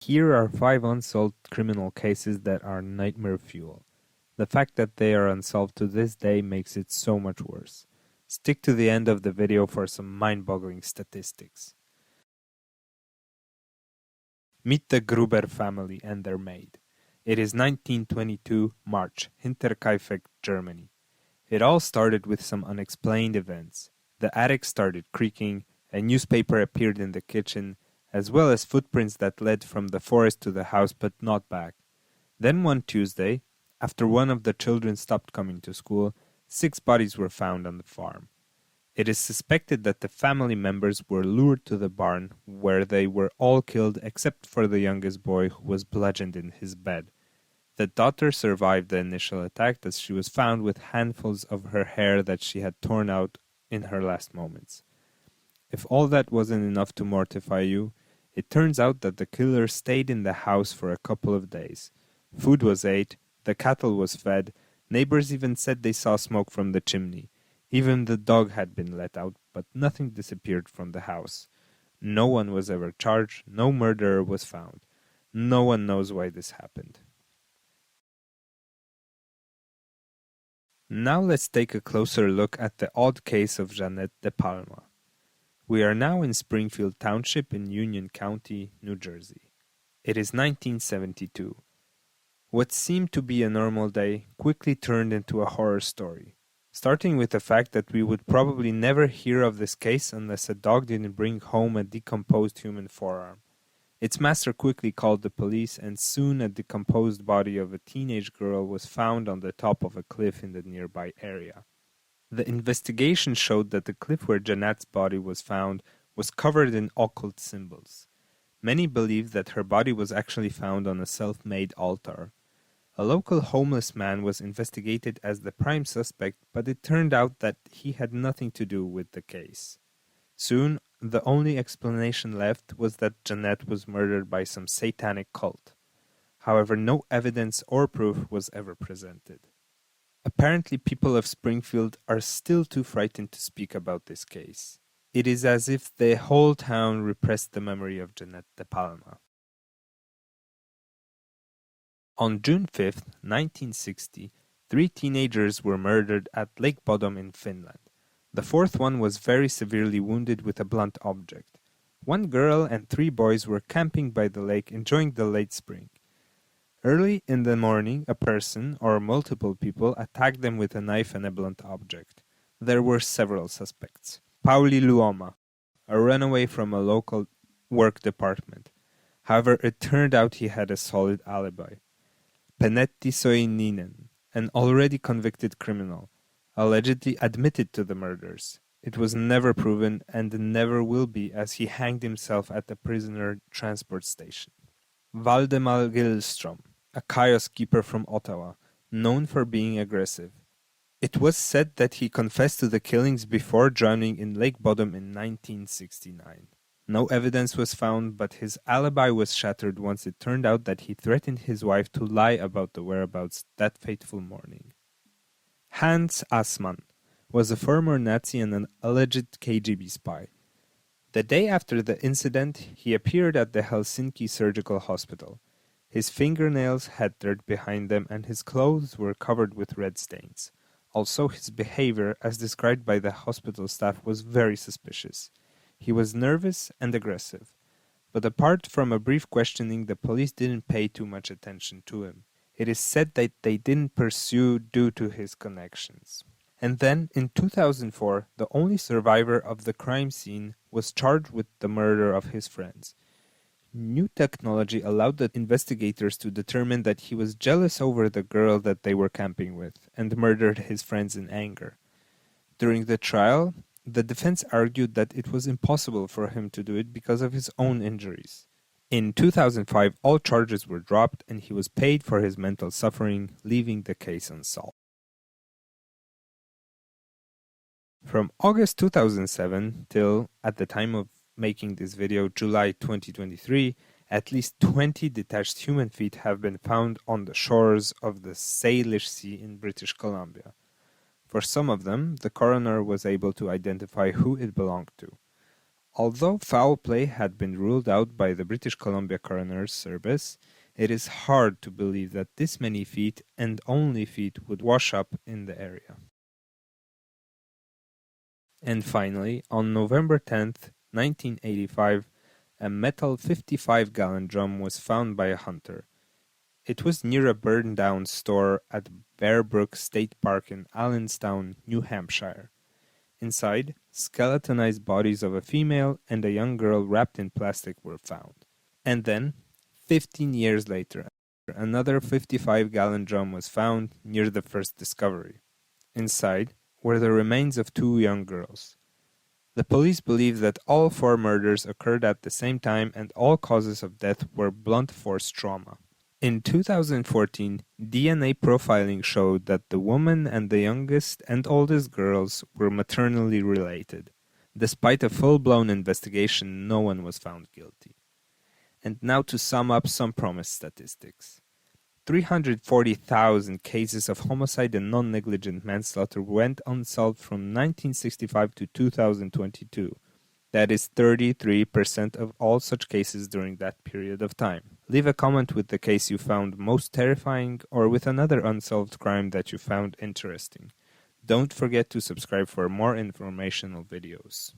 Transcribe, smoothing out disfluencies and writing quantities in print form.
Here are 5 unsolved criminal cases that are nightmare fuel. The fact that they are unsolved to this day makes it so much worse. Stick to the end of the video for some mind-boggling statistics. Meet the Guber family and their maid. It is 1922 March, Hinterkaifeck, Germany. It all started with some unexplained events. The attic started creaking, a newspaper appeared in the kitchen, as well as footprints that led from the forest to the house but not back. Then one Tuesday, after one of the children stopped coming to school, 6 bodies were found on the farm. It is suspected that the family members were lured to the barn, where they were all killed except for the youngest boy, who was bludgeoned in his bed. The daughter survived the initial attack, as she was found with handfuls of her hair that she had torn out in her last moments. If all that wasn't enough to mortify you, it turns out that the killer stayed in the house for a couple of days. Food was ate, the cattle was fed, neighbors even said they saw smoke from the chimney. Even the dog had been let out, but nothing disappeared from the house. No one was ever charged, no murderer was found. No one knows why this happened. Now let's take a closer look at the odd case of Janette the Palma. We are now in Springfield Township in Union County, New Jersey. It is 1972. What seemed to be a normal day quickly turned into a horror story, starting with the fact that we would probably never hear of this case unless a dog didn't bring home a decomposed human forearm. Its master quickly called the police, and soon a decomposed body of a teenage girl was found on the top of a cliff in the nearby area. The investigation showed that the cliff where Janette's body was found was covered in occult symbols. Many believed that her body was actually found on a self-made altar. A local homeless man was investigated as the prime suspect, but it turned out that he had nothing to do with the case. Soon, the only explanation left was that Janette was murdered by some satanic cult. However, no evidence or proof was ever presented. Apparently, people of Springfield are still too frightened to speak about this case. It is as if the whole town repressed the memory of Janette the Palma. On June 5, 1960, 3 teenagers were murdered at Lake Bodom in Finland. The 4th one was very severely wounded with a blunt object. 1 girl and 3 boys were camping by the lake enjoying the late spring. Early in the morning, a person, or multiple people, attacked them with a knife and a blunt object. There were several suspects. Pauli Luoma, a runaway from a local work department. However, it turned out he had a solid alibi. Penetti Soininen, an already convicted criminal, allegedly admitted to the murders. It was never proven and never will be, as he hanged himself at the prisoner transport station. Valdemar Gillström, a kiosk keeper from Ottawa, known for being aggressive. It was said that he confessed to the killings before drowning in Lake Bodom in 1969. No evidence was found, but his alibi was shattered once it turned out that he threatened his wife to lie about the whereabouts that fateful morning. Hans Assmann was a former Nazi and an alleged KGB spy. The day after the incident, he appeared at the Helsinki Surgical Hospital. His fingernails had dirt behind them and his clothes were covered with red stains. Also, his behavior, as described by the hospital staff, was very suspicious. He was nervous and aggressive. But apart from a brief questioning, the police didn't pay too much attention to him. It is said that they didn't pursue due to his connections. And then, in 2004, the only survivor of the crime scene was charged with the murder of his friends. New technology allowed the investigators to determine that he was jealous over the girl that they were camping with and murdered his friends in anger. During the trial, the defense argued that it was impossible for him to do it because of his own injuries. In 2005, all charges were dropped and he was paid for his mental suffering, leaving the case unsolved. From August 2007 till, at the time of making this video, July 2023, at least 20 detached human feet have been found on the shores of the Salish Sea in British Columbia. For some of them, the coroner was able to identify who it belonged to. Although foul play had been ruled out by the British Columbia Coroner's Service, it is hard to believe that this many feet, and only feet, would wash up in the area. And finally, on November 10th, 1985, a metal 55-gallon drum was found by a hunter. It was near a burned-down store at Bear Brook State Park in Allenstown, New Hampshire. Inside, skeletonized bodies of a female and a young girl wrapped in plastic were found. And then, 15 years later, another 55-gallon drum was found near the first discovery. Inside were the remains of 2 young girls. The police believe that all 4 murders occurred at the same time and all causes of death were blunt force trauma. In 2014, DNA profiling showed that the woman and the youngest and oldest girls were maternally related. Despite a full-blown investigation, no one was found guilty. And now to sum up some promised statistics. 340,000 cases of homicide and non-negligent manslaughter went unsolved from 1965 to 2022. That is 33% of all such cases during that period of time. Leave a comment with the case you found most terrifying or with another unsolved crime that you found interesting. Don't forget to subscribe for more informational videos.